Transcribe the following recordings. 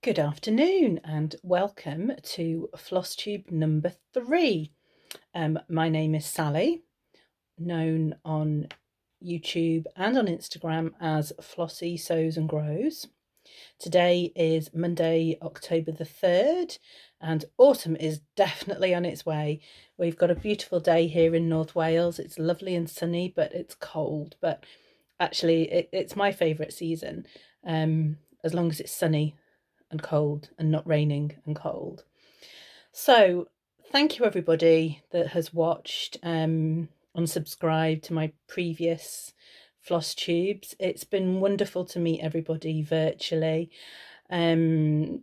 Good afternoon and welcome to Flosstube number 3. My name is Sally, known on YouTube and on Instagram as Flossie Sews and Grows. Today is Monday, October the 3rd, and autumn is definitely on its way. We've got a beautiful day here in North Wales. It's lovely and sunny, but it's cold. But actually, it's my favourite season, as long as it's sunny and cold and not raining and cold. So thank you everybody that has watched, unsubscribed to my previous floss tubes. It's been wonderful to meet everybody virtually, and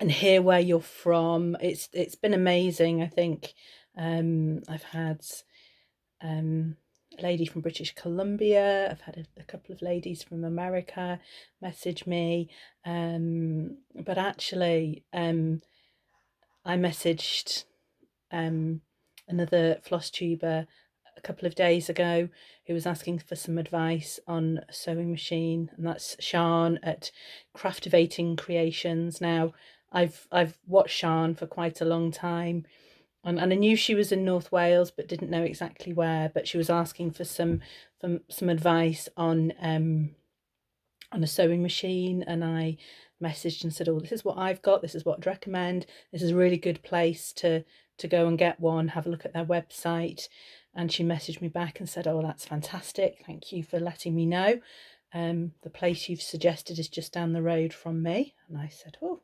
hear where you're from. It's been amazing. I think I've had a lady from British Columbia. I've had a couple of ladies from America message me, but actually I messaged another floss tuber a couple of days ago who was asking for some advice on a sewing machine, and that's Sian at Craftivating Creations. Now I've watched Sian for quite a long time, and I knew she was in North Wales but didn't know exactly where, but she was asking for some advice on a sewing machine, and I messaged and said, oh, this is what I've got, this is what I'd recommend, this is a really good place to go and get one, have a look at their website. And she messaged me back and said, oh, that's fantastic, thank you for letting me know. The place you've suggested is just down the road from me. And I said, oh,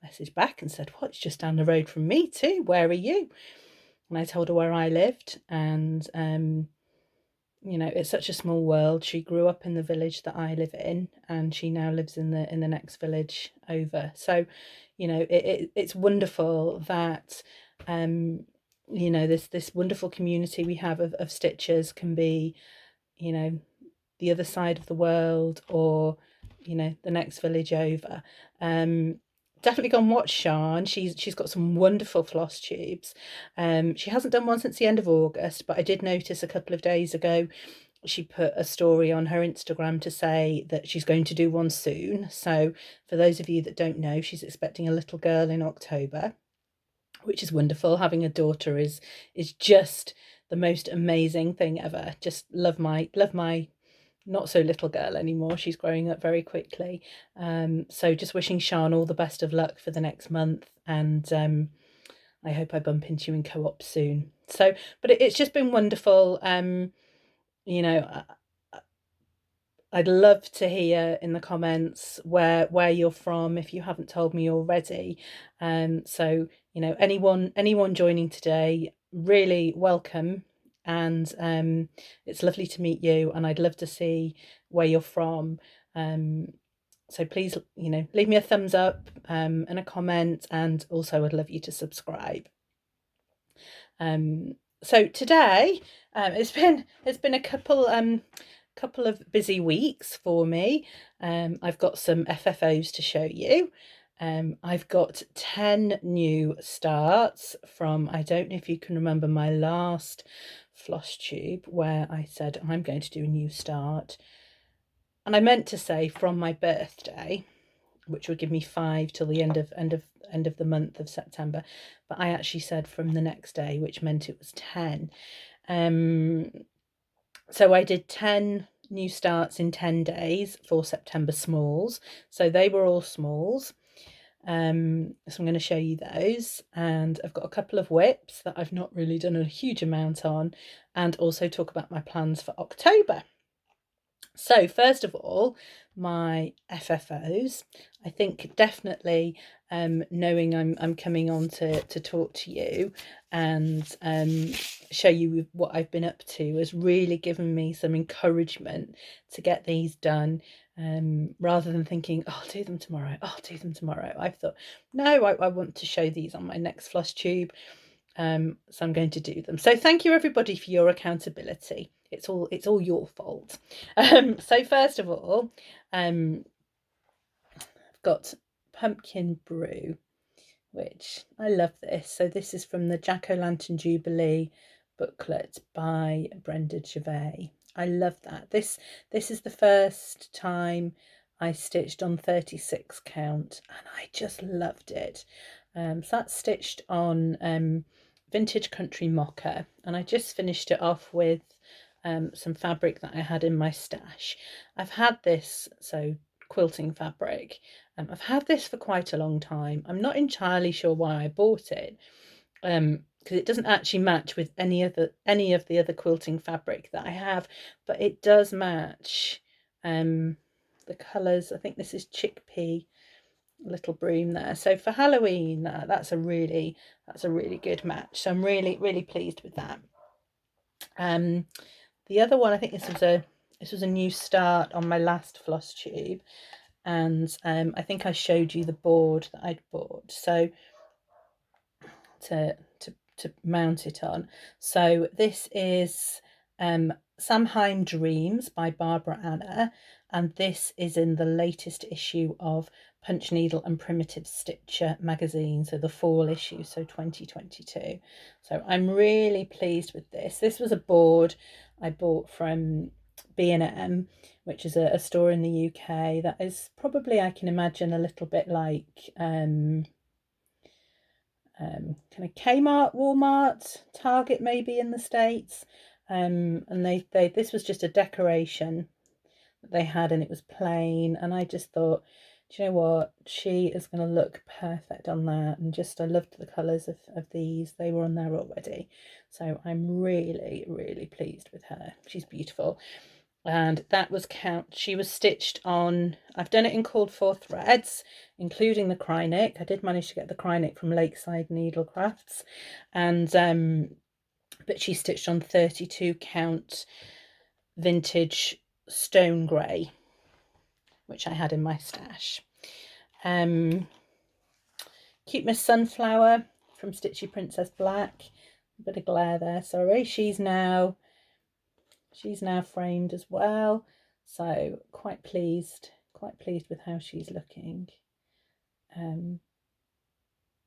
messaged back and said, well, it's just down the road from me too, where are you? And I told her where I lived, and you know, it's such a small world. She grew up in the village that I live in, and she now lives in the next village over. So, you know, it's wonderful that you know, this wonderful community we have of stitchers can be, you know, the other side of the world, or, you know, the next village over. Definitely go and watch Sian. She's got some wonderful floss tubes. She hasn't done one since the end of August, but I did notice a couple of days ago she put a story on her Instagram to say that she's going to do one soon. So for those of you that don't know, she's expecting a little girl in October, which is wonderful. Having a daughter is just the most amazing thing ever. Just love my not so little girl anymore. She's growing up very quickly. So just wishing Sian all the best of luck for the next month, and I hope I bump into you in co-op soon. So, but it's just been wonderful. You know, I'd love to hear in the comments where you're from if you haven't told me already. So, you know, anyone joining today, really welcome, and it's lovely to meet you, and I'd love to see where you're from. So please, you know, leave me a thumbs up and a comment, and also I'd love you to subscribe. So today it's been a couple of busy weeks for me. I've got some FFOs to show you. I've got 10 new starts from, I don't know if you can remember my last floss tube where I said I'm going to do a new start, and I meant to say from my birthday, which would give me 5 till the end of the month of September, but I actually said from the next day, which meant it was 10. So I did 10 new starts in 10 days for September smalls, so they were all smalls. So I'm going to show you those, and I've got a couple of whips that I've not really done a huge amount on, and also talk about my plans for October. So first of all, my FFOs. I think definitely knowing I'm coming on to talk to you and show you what I've been up to has really given me some encouragement to get these done, rather than thinking, oh, I'll do them tomorrow, oh, I'll do them tomorrow. I've thought, no, I want to show these on my next floss tube. So I'm going to do them. So thank you everybody for your accountability. It's all your fault. So first of all, I've got Pumpkin Brew, which I love this. So this is from the Jack-o'-lantern Jubilee booklet by Brenda Gervais. I love that. This is the first time I stitched on 36 count, and I just loved it. So that's stitched on Vintage Country Mocha, and I just finished it off with some fabric that I had in my stash. I've had this, so quilting fabric, I've had this for quite a long time. I'm not entirely sure why I bought it, because it doesn't actually match with any of the other quilting fabric that I have, but it does match the colours. I think this is chickpea, little broom there. So for Halloween, that's a really good match. So I'm really pleased with that. The other one, I think this was a new start on my last Flosstube, and I think I showed you the board that I'd bought. So to mount it on. So this is Samhain Dreams by Barbara Anna, and this is in the latest issue of Punch Needle and Primitive Stitcher magazine, so the fall issue, so 2022. So I'm really pleased with this. This was a board I bought from B&M, which is a store in the UK that is probably, I can imagine, a little bit like kind of Kmart, Walmart, Target maybe in the States. And this was just a decoration that they had, and it was plain, and I just thought, do you know what, she is going to look perfect on that. And just I loved the colours of these. They were on there already, so I'm really pleased with her. She's beautiful. And that was she was stitched on, I've done it in called for threads, including the Krynic. I did manage to get the Krynic from Lakeside Needlecrafts, and but she stitched on 32 count vintage stone grey, which I had in my stash. Cute Miss Sunflower from Stitchy Princess Black, a bit of glare there, sorry. She's now framed as well, so quite pleased with how she's looking.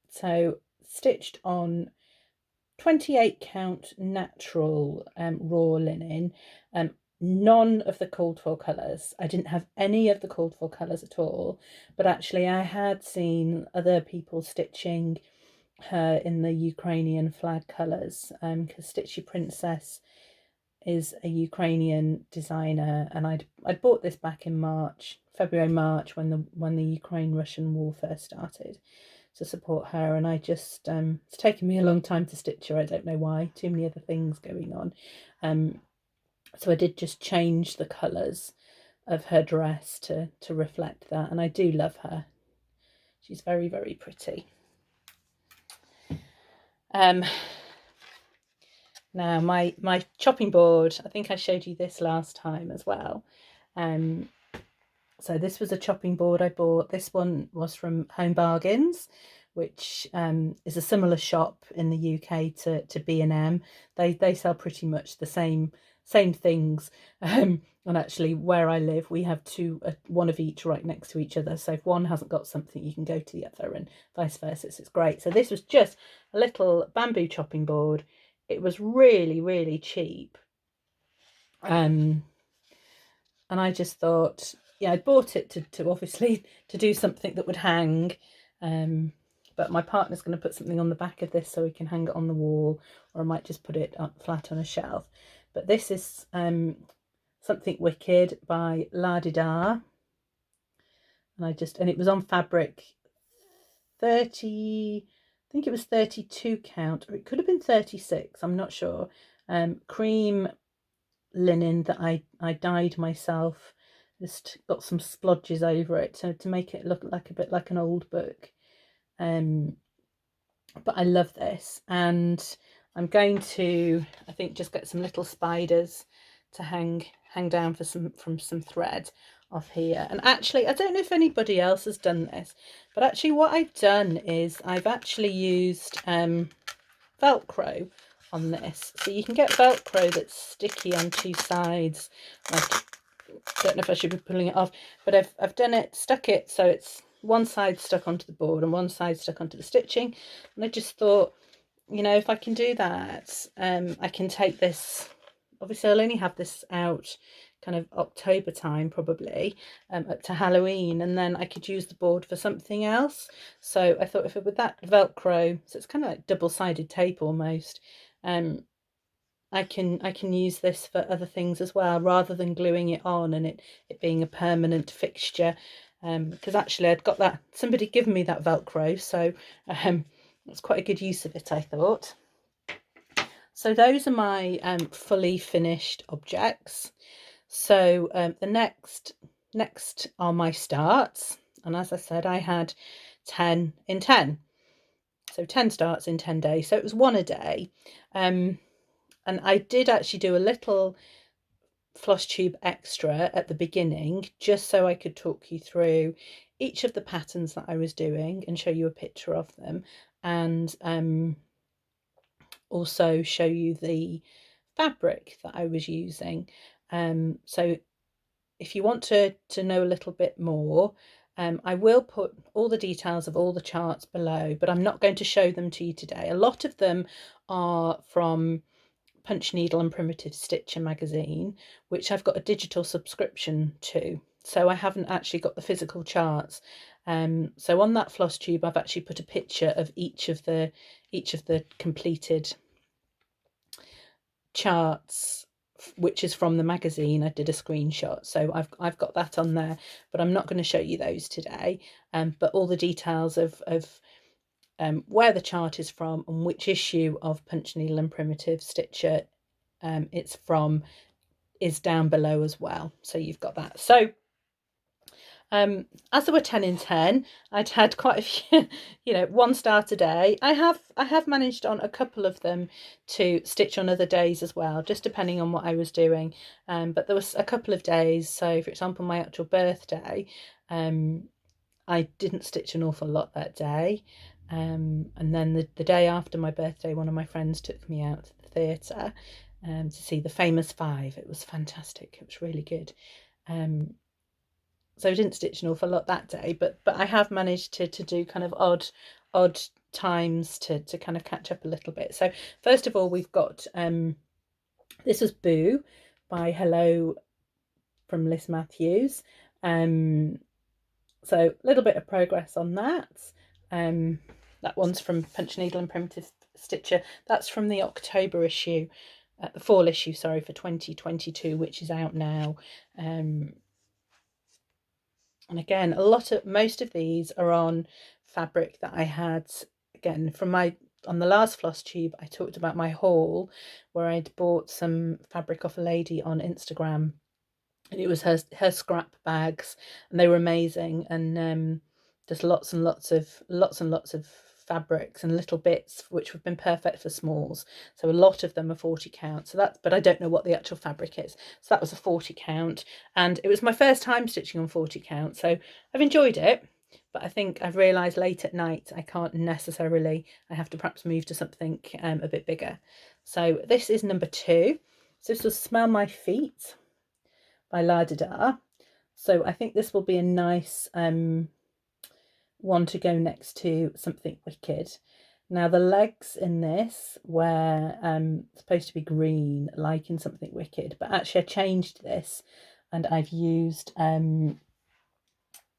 So stitched on 28 count natural raw linen, none of the called for colours. I didn't have any of the called for colours at all, but actually I had seen other people stitching her in the Ukrainian flag colours, because Stitchy Princess is a Ukrainian designer, and I'd bought this back in February, March, when the Ukraine-Russian war first started, to support her. And I just it's taken me a long time to stitch her. I don't know why, too many other things going on. So I did just change the colours of her dress to reflect that, and I do love her. She's very pretty. Now my chopping board, I think I showed you this last time as well. So this was a chopping board I bought. This one was from Home Bargains, which is a similar shop in the UK to B&M. They sell pretty much the same things. And actually, where I live, we have one of each right next to each other. So if one hasn't got something, you can go to the other, and vice versa. So it's great. So this was just a little bamboo chopping board. It was really cheap. And I just thought, yeah, I bought it to obviously to do something that would hang. But my partner's going to put something on the back of this so we can hang it on the wall, or I might just put it up flat on a shelf. But this is Something Wicked by La Di Da. And it was on fabric 30, I think it was 32 count, or it could have been 36, I'm not sure. Cream linen that I dyed myself, just got some splodges over it to make it look like a bit like an old book. But I love this, and I'm going to, I think, just get some little spiders to hang down from some thread off here. And actually, I don't know if anybody else has done this, but actually what I've done is I've actually used Velcro on this. So you can get Velcro that's sticky on two sides. I don't know if I should be pulling it off, but I've done it, stuck it so it's one side stuck onto the board and one side stuck onto the stitching. And I just thought, you know, if I can do that, I can take this, obviously I'll only have this out kind of October time probably, up to Halloween, and then I could use the board for something else. So I thought, if it with that Velcro, so it's kind of like double-sided tape almost, I can use this for other things as well, rather than gluing it on and it being a permanent fixture. Because actually I'd got that, somebody given me that Velcro, so it's quite a good use of it, I thought. So those are my fully finished objects. So the next are my starts, and as I said, I had 10 in 10, so 10 starts in 10 days, so it was one a day. And I did actually do a little Flosstube extra at the beginning, just so I could talk you through each of the patterns that I was doing and show you a picture of them, and also show you the fabric that I was using. So if you want to know a little bit more, I will put all the details of all the charts below, but I'm not going to show them to you today. A lot of them are from Punch Needle and Primitive Stitcher magazine, which I've got a digital subscription to, so I haven't actually got the physical charts. So on that Flosstube I've actually put a picture of each of the completed charts, which is from the magazine. I did a screenshot, so I've got that on there, but I'm not going to show you those today. But all the details of where the chart is from and which issue of Punch Needle and Primitive Stitcher it's from is down below as well, so you've got that. So as there were 10 in 10, I'd had quite a few, you know, one start a day. I have managed on a couple of them to stitch on other days as well, just depending on what I was doing. But there was a couple of days, so for example my actual birthday, I didn't stitch an awful lot that day. And then the day after my birthday, one of my friends took me out to the theatre to see The Famous Five. It was fantastic. It was really good. So I didn't stitch an awful lot that day, but I have managed to do kind of odd times to kind of catch up a little bit. So first of all, we've got this was Boo by Hello from Liz Matthews. So a little bit of progress on that. That one's from Punch Needle and Primitive Stitcher. That's from the October issue, the fall issue, sorry, for 2022, which is out now. And again, most of these are on fabric that I had, again, from on the last Flosstube, I talked about my haul where I'd bought some fabric off a lady on Instagram, and it was her scrap bags, and they were amazing. And just lots and lots of fabrics and little bits which have been perfect for smalls. So a lot of them are 40 count. So that's, but I don't know what the actual fabric is. So that was a 40 count, and it was my first time stitching on 40 count. So I've enjoyed it, but I think I've realised late at night I can't necessarily, I have to perhaps move to something a bit bigger. So this is number 2. So this was Smell My Feet by La Da Da. So I think this will be a nice one to go next to Something Wicked. Now the legs in this were supposed to be green, like in Something Wicked, but actually I changed this and I've used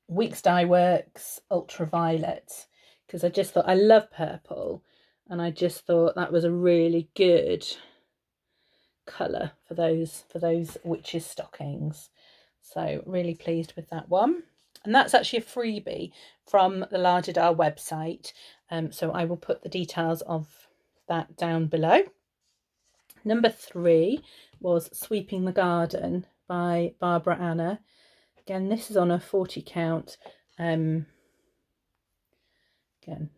Weeks Dye Works Ultraviolet, because I just thought, I love purple, and I just thought that was a really good colour for those witches stockings. So really pleased with that one. And that's actually a freebie from the La Da Da website. So I will put the details of that down below. Number 3 was Sweeping the Garden by Barbara Anna. Again, this is on a 40 count. Again,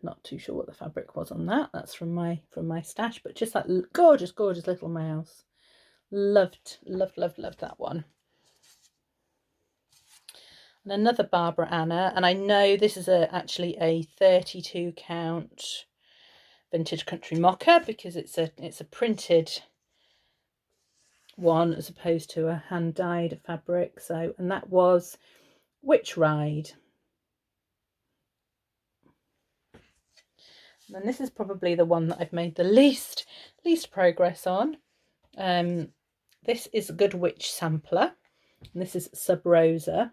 not too sure what the fabric was on that. That's from my stash, but just that gorgeous little mouse. Loved that one. And another Barbara Anna, and I know this is actually a 32 count vintage country mocha, because it's a printed one as opposed to a hand dyed fabric. So, and that was Witch Ride. And this is probably the one that I've made the least progress on. This is a Good Witch sampler. And this is Sub Rosa.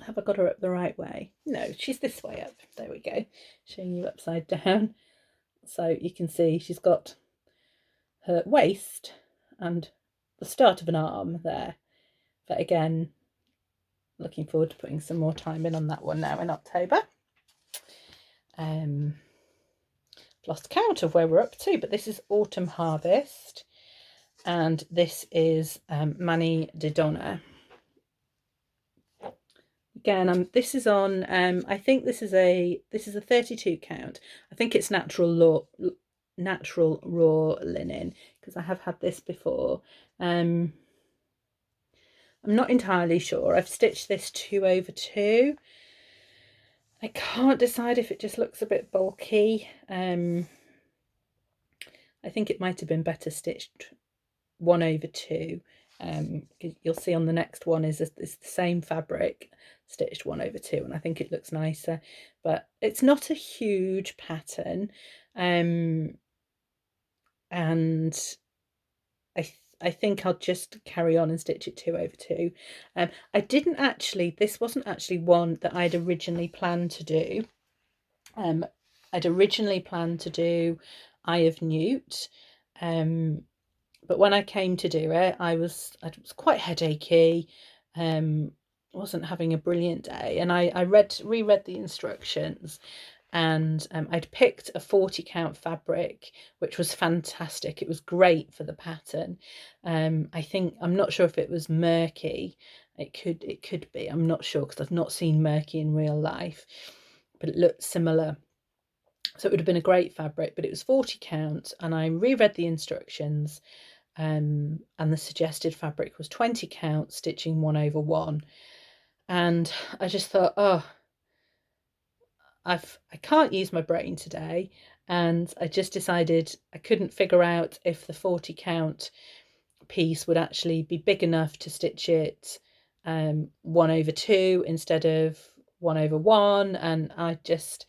Have I got her up the right way? No, she's this way up. There we go. Showing you upside down. So you can see she's got her waist and the start of an arm there. But again, looking forward to putting some more time in on that one now in October. Lost count of where we're up to, but this is Autumn Harvest, and this is Mani de Donna. Again, this is on. I think this is a 32 count. I think it's natural raw linen, because I have had this before. I'm not entirely sure. I've stitched this 2/2. I can't decide if it just looks a bit bulky. I think it might have been better stitched 1/2. You'll see on the next one is the same fabric stitched 1/2, and I think it looks nicer, but it's not a huge pattern. And I think I'll just carry on and stitch it 2/2. This wasn't actually one that I'd originally planned to do. I'd originally planned to do Eye of Newt, but when I came to do it, I was quite headachy, wasn't having a brilliant day, and I reread the instructions, and I'd picked a 40 count fabric, which was fantastic. It was great for the pattern. I think, I'm not sure if it was murky. It could be. I'm not sure, because I've not seen murky in real life, but it looked similar. So it would have been a great fabric, but it was 40 count, and I reread the instructions, and the suggested fabric was 20 count, stitching 1/1. And I just thought, oh, I can't use my brain today, and I just decided I couldn't figure out if the 40 count piece would actually be big enough to stitch it 1/2 instead of 1/1, and I just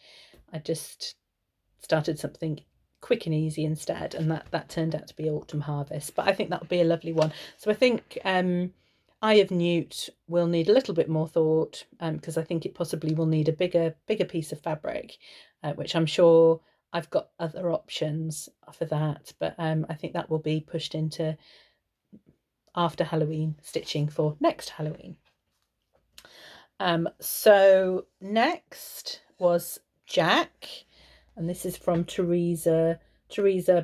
started something quick and easy instead, and that turned out to be Autumn Harvest. But I think that would be a lovely one. So I think Eye of Newt will need a little bit more thought, because I think it possibly will need a bigger piece of fabric, which I'm sure I've got other options for that, but I think that will be pushed into after Halloween stitching for next Halloween. So next was Jack, and this is from Teresa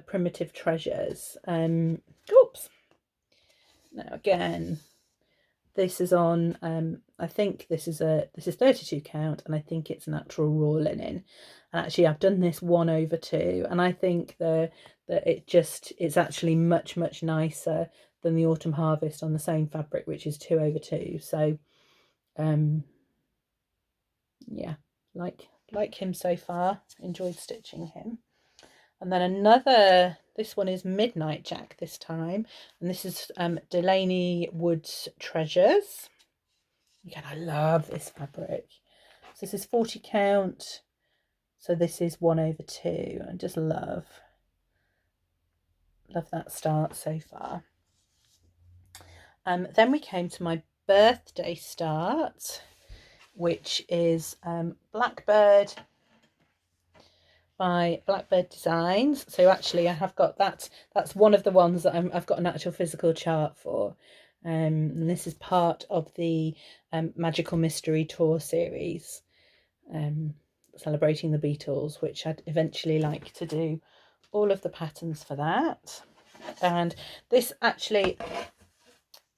Primitive Treasures. Oops. Now again, this is on, I think this is 32 count, and I think it's natural raw linen. And actually I've done this 1/2, and I think that it's actually much nicer than the Autumn Harvest on the same fabric, which is 2/2. So yeah, like him so far. Enjoyed stitching him. And then this one is Midnight Jack this time, and this is Delaney Woods Treasures. Again, I love this fabric. So this is 40 count, so this is 1/2. I just love that start so far. Then we came to my birthday start, which is Blackbird by Blackbird Designs. So actually I have got that's one of the ones that I've got an actual physical chart for, and this is part of the Magical Mystery Tour series, celebrating the Beatles, which I'd eventually like to do all of the patterns for that. And this actually,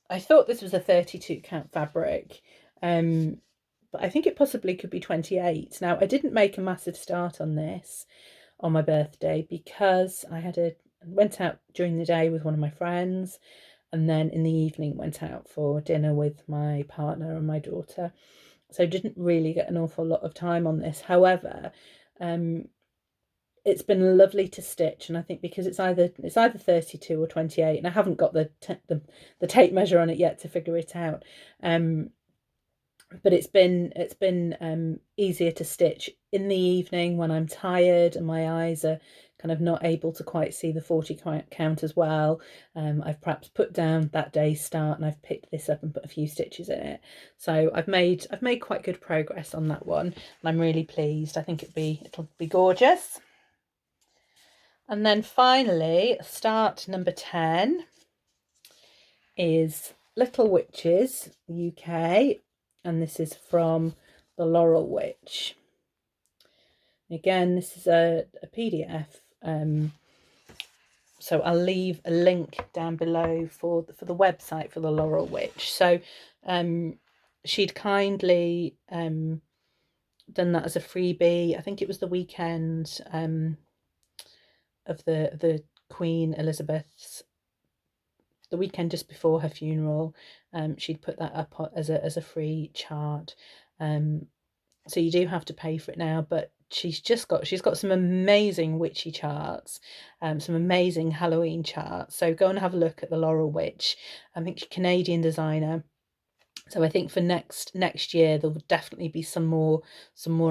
I thought this was a 32 count fabric, but I think it possibly could be 28. Now, I didn't make a massive start on this on my birthday, because I went out during the day with one of my friends, and then in the evening went out for dinner with my partner and my daughter. So I didn't really get an awful lot of time on this. However, it's been lovely to stitch, and I think because it's either 32 or 28, and I haven't got the tape measure on it yet to figure it out. But it's been easier to stitch in the evening when I'm tired and my eyes are kind of not able to quite see the 40 count as well, I've perhaps put down that day's start and I've picked this up and put a few stitches in it. So I've made quite good progress on that one, and I'm really pleased. I think it'll be gorgeous. And then finally, start number 10 is Little Witches UK, and this is from the Laurel Witch. Again, this is a PDF, so I'll leave a link down below for the website for the Laurel Witch. So she'd kindly done that as a freebie. I think it was the weekend of the Queen Elizabeth's, the weekend just before her funeral. She'd put that up as a free chart. So you do have to pay for it now, but she's got some amazing witchy charts, some amazing Halloween charts. So go and have a look at the Laurel Witch. I think she's a Canadian designer. So I think for next year there will definitely be some more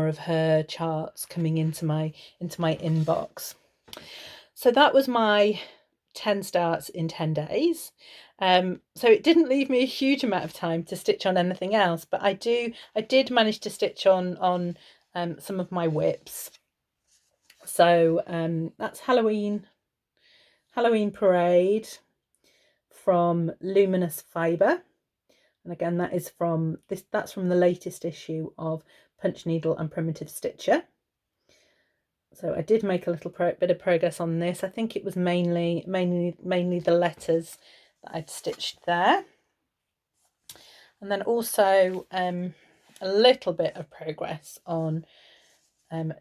of her charts coming into my inbox. So that was my 10 starts in 10 days. So it didn't leave me a huge amount of time to stitch on anything else, but I did manage to stitch on some of my whips. So that's Halloween Parade from Luminous Fibre, and again that's from the latest issue of Punch Needle and Primitive Stitcher. So I did make a little bit of progress on this. I think it was mainly the letters that I'd stitched there. And then also a little bit of progress on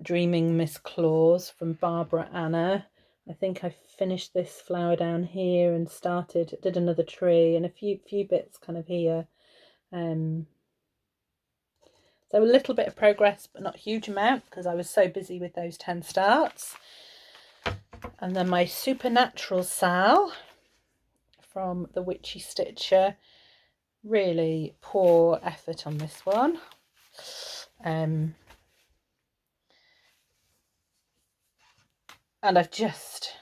Dreaming Miss Claus from Barbara Anna. I think I finished this flower down here and did another tree and a few bits kind of here. So a little bit of progress, but not a huge amount because I was so busy with those 10 starts. And then my Supernatural Sal from the Witchy Stitcher. Really poor effort on this one. And I've just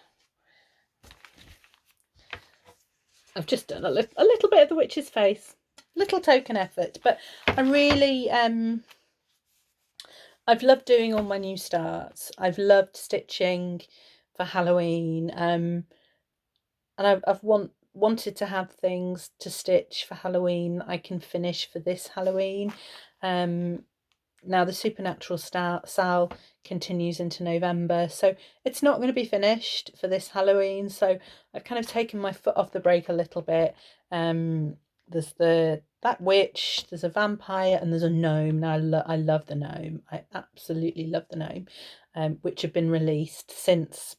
done a little bit of the witch's face. Little token effort, but I really I've loved doing all my new starts. I've loved stitching for Halloween, and I've wanted to have things to stitch for Halloween I can finish for this Halloween. Now the Supernatural Sal continues into November, so it's not going to be finished for this Halloween, so I've kind of taken my foot off the brake a little bit. There's that witch, there's a vampire, and there's a gnome. Now I love the gnome. I absolutely love the gnome, which have been released since.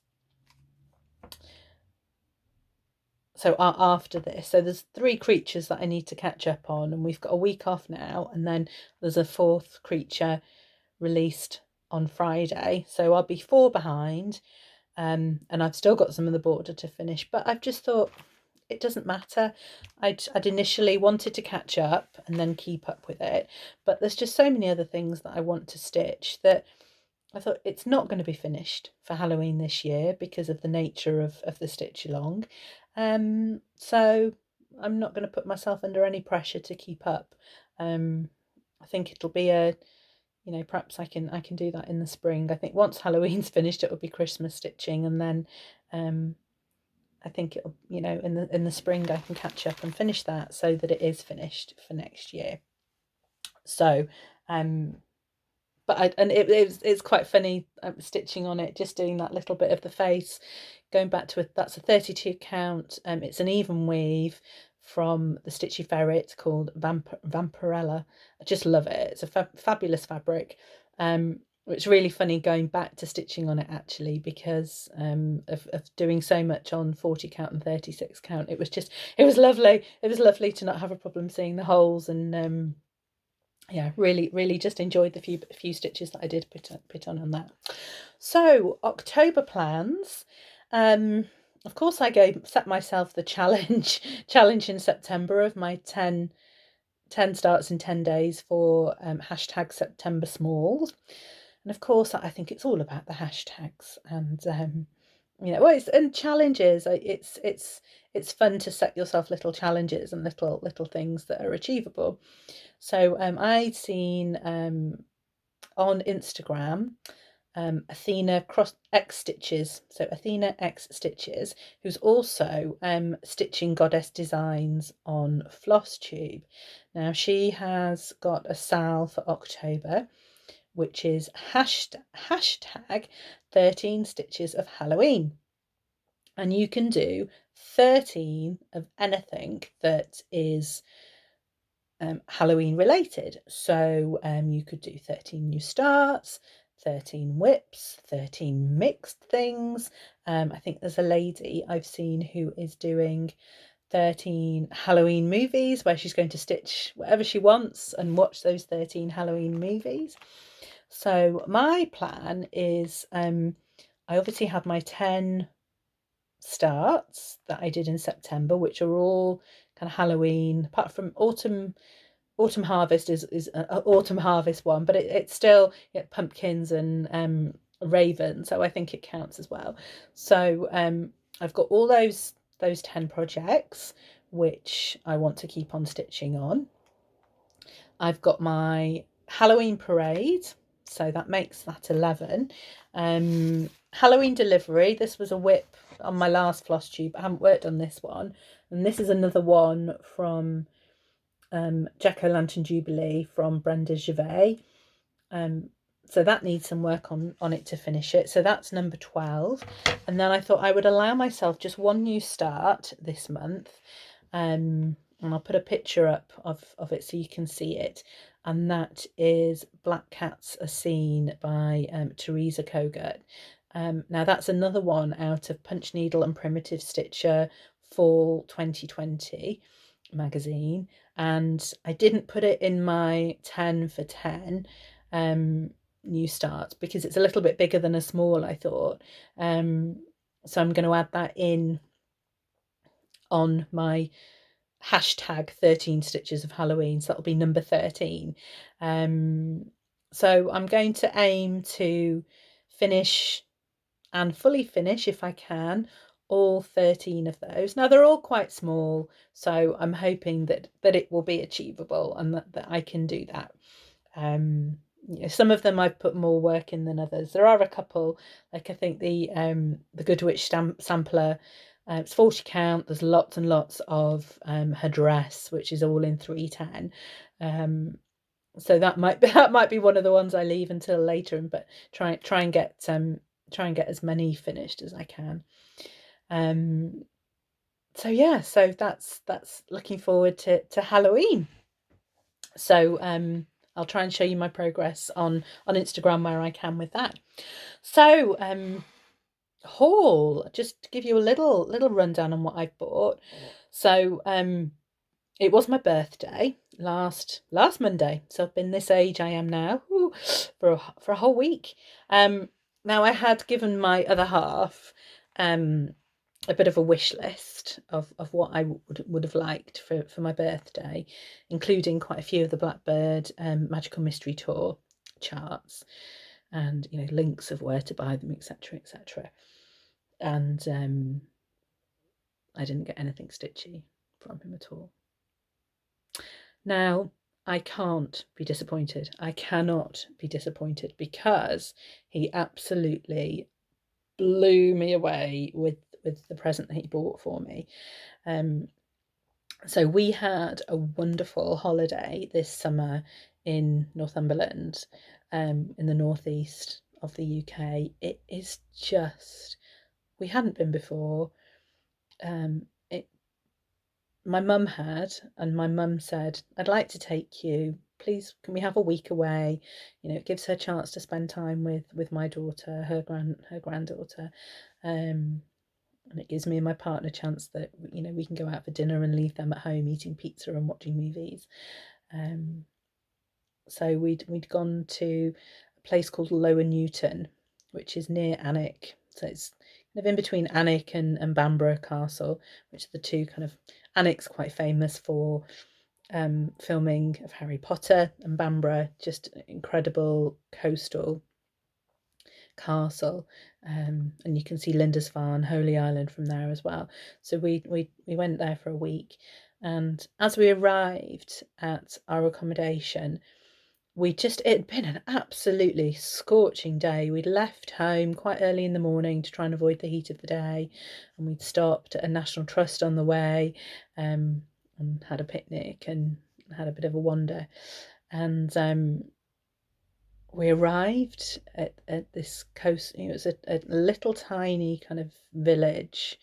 So after this, so there's 3 creatures that I need to catch up on, and we've got a week off now, and then there's a 4th creature released on Friday, so I'll be 4 behind, and I've still got some of the border to finish, but I've just thought it doesn't matter. I'd initially wanted to catch up and then keep up with it, but there's just so many other things that I want to stitch that I thought it's not going to be finished for Halloween this year because of the nature of the stitch along. So I'm not going to put myself under any pressure to keep up. I think it'll be perhaps I can do that in the spring. I think once Halloween's finished, it will be Christmas stitching, and then I think it'll, in the spring I can catch up and finish that so that it is finished for next year. So but it's quite funny stitching on it, just doing that little bit of the face, going back to that's a 32 count. It's an even weave from the Stitchy Ferret called Vampirella. I just love it. It's a fabulous fabric. It's really funny going back to stitching on it actually, because of doing so much on 40 count and 36 count. It was lovely. It was lovely to not have a problem seeing the holes, and yeah, really just enjoyed the few stitches that I did put on that. So October plans. Of course I set myself the challenge in September of my 10 starts in 10 days for hashtag September Smalls. And of course, I think it's all about the hashtags. And you know, well, and challenges. It's fun to set yourself little challenges and little things that are achievable. So I'd seen on Instagram Athena Cross X Stitches, so Athena X Stitches, who's also stitching Goddess Designs on Flosstube. Now she has got a sal for October, which is hashtag 13 stitches of Halloween. And you can do 13 of anything that is Halloween related. So you could do 13 new starts, 13 whips, 13 mixed things. I think there's a lady I've seen who is doing 13 Halloween movies where she's going to stitch whatever she wants and watch those 13 Halloween movies. So my plan is I obviously have my 10 starts that I did in September, which are all kind of Halloween, apart from autumn harvest is an autumn harvest one, but it's still pumpkins and raven, so I think it counts as well. So I've got all those 10 projects which I want to keep on stitching on. I've got my Halloween parade, so that makes that 11. Halloween delivery, this was a whip on my last Flosstube. I haven't worked on this one, and this is another one from Jack-o'-lantern Jubilee from Brenda Gervais. So that needs some work on it to finish it. So that's number 12. And then I thought I would allow myself just one new start this month. And I'll put a picture up of it so you can see it. And that is Black Cats Are Seen by Teresa Kogert. Now that's another one out of Punch Needle and Primitive Stitcher Fall 2020 magazine, and I didn't put it in my 10 for 10 new starts because it's a little bit bigger than a small, I thought. So I'm going to add that in on my hashtag 13 stitches of Halloween, so that'll be number 13. So I'm going to aim to finish and fully finish, if I can, all 13 of those. Now they're all quite small, so I'm hoping that it will be achievable and that I can do that. Some of them I've put more work in than others. There are a couple, like I think the Good Witch sampler, it's 40 count. There's lots and lots of her dress, which is all in 310. So that might be one of the ones I leave until later, but try and get as many finished as I can. So yeah, so that's looking forward to Halloween. So I'll try and show you my progress on Instagram where I can with that. So haul, just to give you a little rundown on what I've bought. So it was my birthday last Monday, so I've been this age I am now for a whole week. Now I had given my other half a bit of a wish list of what I would have liked for my birthday, including quite a few of the Blackbird Magical Mystery Tour charts, and links of where to buy them, etc. And I didn't get anything stitchy from him at all. Now I can't be disappointed. I cannot be disappointed because he absolutely blew me away with the present that he bought for me. So we had a wonderful holiday this summer in Northumberland, in the northeast of the UK. It is just, we hadn't been before. My mum had, and my mum said, I'd like to take you. Please, can we have a week away? It gives her a chance to spend time with my daughter, her granddaughter. And it gives me and my partner a chance that we can go out for dinner and leave them at home eating pizza and watching movies. So we'd gone to a place called Lower Newton, which is near Alnwick. So it's kind of in between Alnwick and Bamborough Castle, which are the two kind of. Alnwick's quite famous for filming of Harry Potter, and Bamborough just incredible coastal castle, and you can see Lindisfarne, Holy Island from there as well. So we went there for a week, and as we arrived at our accommodation, it had been an absolutely scorching day. We'd left home quite early in the morning to try and avoid the heat of the day, and we'd stopped at a National Trust on the way, and had a picnic and had a bit of a wander, and we arrived at this coast. It was a little tiny kind of village,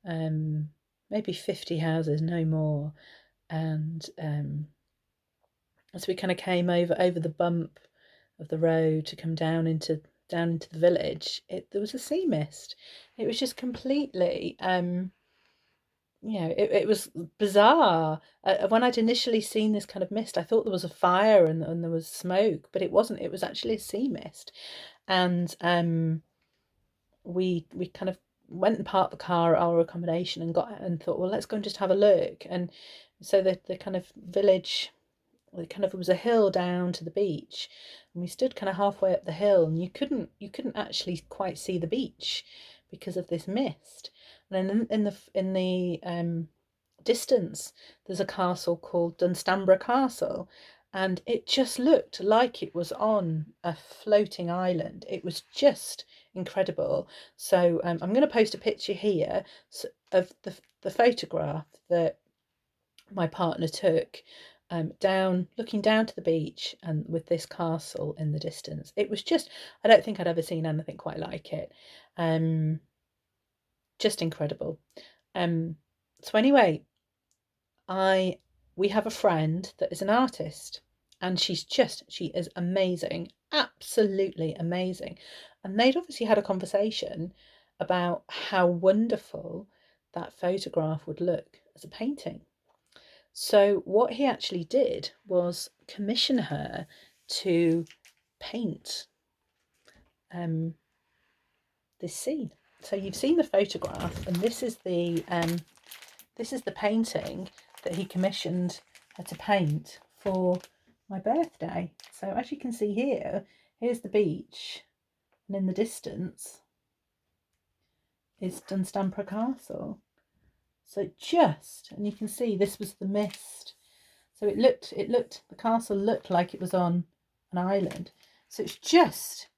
maybe 50 houses, no more. And as we kind of came over the bump of the road to come down into the village, there was a sea mist. It was just completely it was bizarre. When I'd initially seen this kind of mist, I thought there was a fire and there was smoke, but it wasn't. It was actually a sea mist. And we kind of went and parked the car at our accommodation and thought, well, let's go and just have a look. And so the kind of village, it was a hill down to the beach, and we stood kind of halfway up the hill, and you couldn't actually quite see the beach because of this mist. And then in the distance, there's a castle called Dunstambra Castle, and it just looked like it was on a floating island. It was just incredible. So I'm going to post a picture here of the photograph that my partner took, looking down to the beach and with this castle in the distance. It was just, I don't think I'd ever seen anything quite like it. Just incredible. So anyway, we have a friend that is an artist, and she is amazing, absolutely amazing. And they'd obviously had a conversation about how wonderful that photograph would look as a painting. So what he actually did was commission her to paint this scene. So you've seen the photograph, and this is the painting that he commissioned her to paint for my birthday. So as you can see here, here's the beach, and in the distance is Dunstambra Castle. So and you can see this was the mist. So the castle looked like it was on an island. So it's just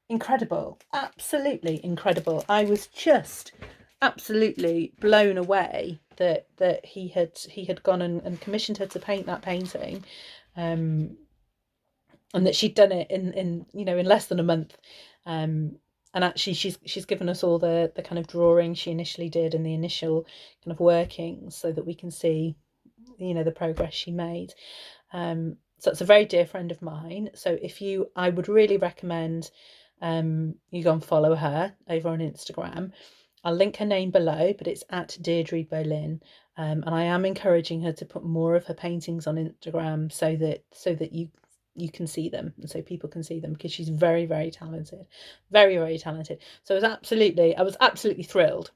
incredible, absolutely incredible. I was just absolutely blown away that he had gone and commissioned her to paint that painting, and that she'd done it in less than a month. And actually she's given us all the kind of drawing she initially did and the initial kind of workings, so that we can see the progress she made. So it's a very dear friend of mine. So I would really recommend you go and follow her over on Instagram. I'll link her name below, but it's at Deirdre Berlin. And I am encouraging her to put more of her paintings on Instagram so that you can see them, and so people can see them, because she's very, very talented, very, very talented. So I was absolutely thrilled,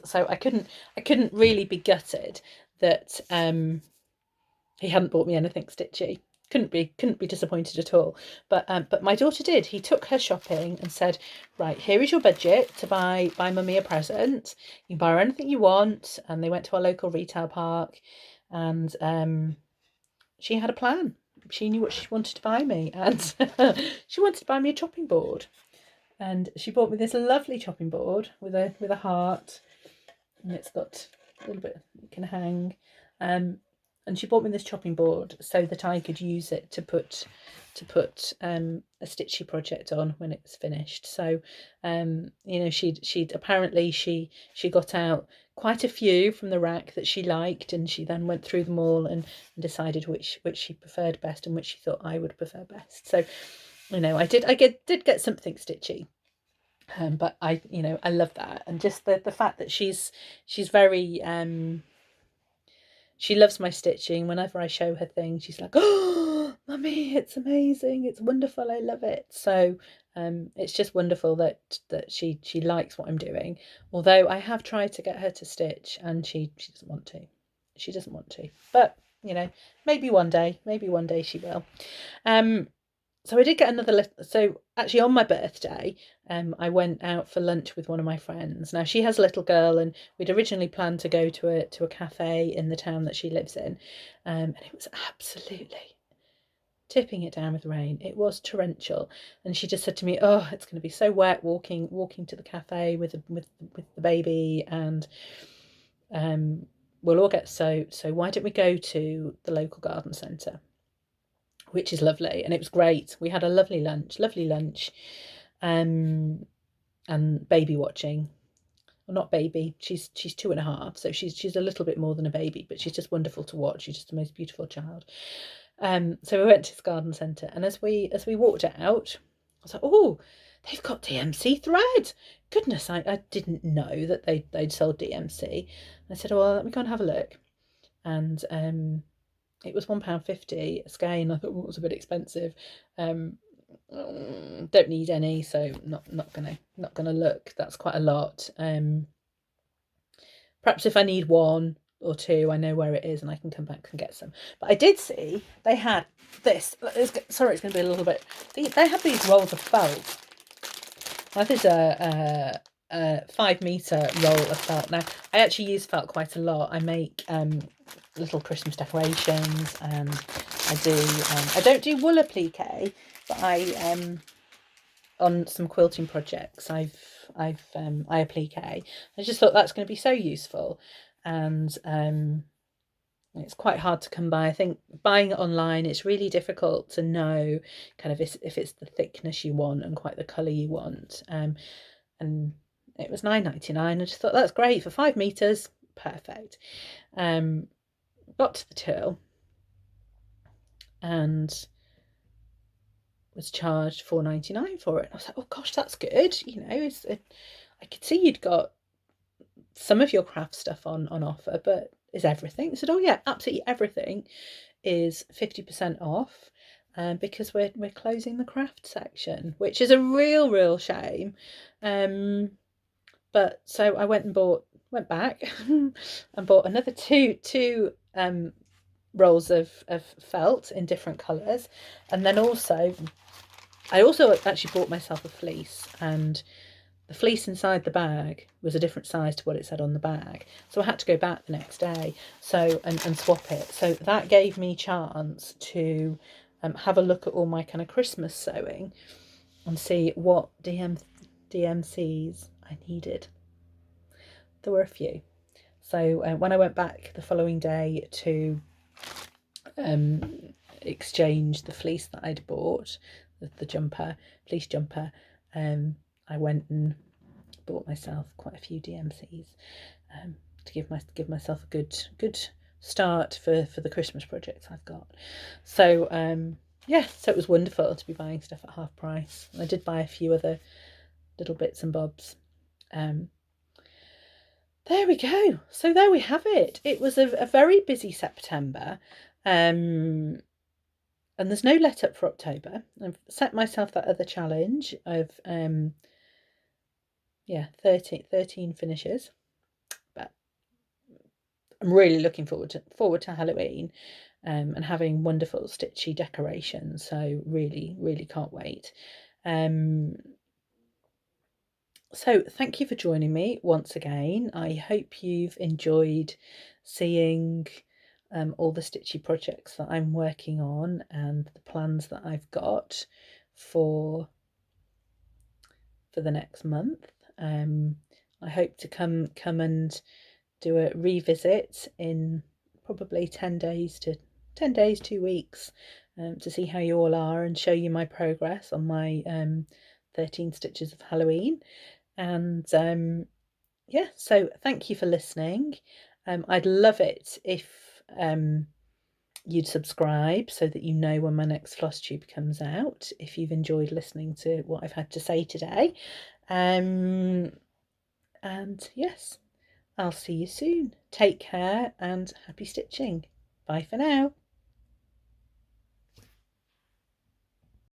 so I couldn't really be gutted that he hadn't bought me anything stitchy. Couldn't be disappointed at all. But my daughter did. He took her shopping and said, right, here is your budget to buy mummy a present. You can buy her anything you want. And they went to our local retail park, and she had a plan. She knew what she wanted to buy me, and she wanted to buy me a chopping board. And she bought me this lovely chopping board with a heart, and it's got a little bit you can hang. And she bought me this chopping board so that I could use it to put a stitchy project on when it was finished. So she'd apparently she got out quite a few from the rack that she liked, and she then went through them all and decided which she preferred best and which she thought I would prefer best. So I did get something stitchy. But I love that, and just the fact that she's very she loves my stitching. Whenever I show her things, she's like, oh, mummy, it's amazing, it's wonderful, I love it. So it's just wonderful that she likes what I'm doing. Although I have tried to get her to stitch, and she doesn't want to. She doesn't want to. But maybe one day she will. so I did get another so actually on my birthday, I went out for lunch with one of my friends. Now she has a little girl, and we'd originally planned to go to a cafe in the town that she lives in, and it was absolutely tipping it down with rain. It was torrential, and she just said to me, "Oh, it's going to be so wet walking to the cafe with the baby, and we'll all get soaked. So why don't we go to the local garden centre?" Which is lovely, and it was great. We had a lovely lunch, and baby watching. Well, not baby. She's 2.5, so she's a little bit more than a baby, but she's just wonderful to watch. She's just the most beautiful child. So we went to this garden centre, and as we walked out, I was like, "Oh, they've got DMC thread! Goodness, I didn't know that they'd sold DMC." And I said, "Oh, well, let me go and have a look." And it was £1.50 a skein. I thought, well, it was a bit expensive. Don't need any, so not gonna look. That's quite a lot. Perhaps if I need one or two, I know where it is and I can come back and get some. But I did see they had this. Sorry, it's going to be a little bit. They had these rolls of felt. That is a 5-meter roll of felt. Now I actually use felt quite a lot. I make little Christmas decorations, and I do. I don't do wool applique, but I on some quilting projects I applique. I just thought that's going to be so useful, and it's quite hard to come by. I think buying it online, it's really difficult to know kind of if it's the thickness you want and quite the colour you want. And it was £9.99. I just thought that's great for 5 meters, perfect. Got to the till and was charged £4.99 for it. And I was like, oh gosh, that's good. You know, I could see you'd got some of your craft stuff on offer, but is everything? I said, oh yeah, absolutely everything is 50% off, because we're closing the craft section, which is a real shame. But so I went back and bought another two rolls of felt in different colours, and then I also actually bought myself a fleece, and the fleece inside the bag was a different size to what it said on the bag, so I had to go back the next day and swap it. So that gave me chance to have a look at all my kind of Christmas sewing and see what DMCs I needed. There were a few. So when I went back the following day to exchange the fleece that I'd bought, the fleece jumper, I went and bought myself quite a few DMCs to give myself a good start for the Christmas projects I've got. So yeah, so it was wonderful to be buying stuff at half price. I did buy a few other little bits and bobs. There we go. So there we have it. It was a very busy September. And there's no let up for October. I've set myself that other challenge of 13 finishes. But I'm really looking forward to Halloween, and having wonderful stitchy decorations. So really can't wait. So thank you for joining me once again. I hope you've enjoyed seeing all the stitchy projects that I'm working on and the plans that I've got for the next month. I hope to come and do a revisit in probably 10 days, 2 weeks, to see how you all are and show you my progress on my 13 stitches of Halloween. And yeah, so thank you for listening. I'd love it if you'd subscribe so that you know when my next Flosstube comes out, if you've enjoyed listening to what I've had to say today. And yes, I'll see you soon. Take care and happy stitching. Bye for now.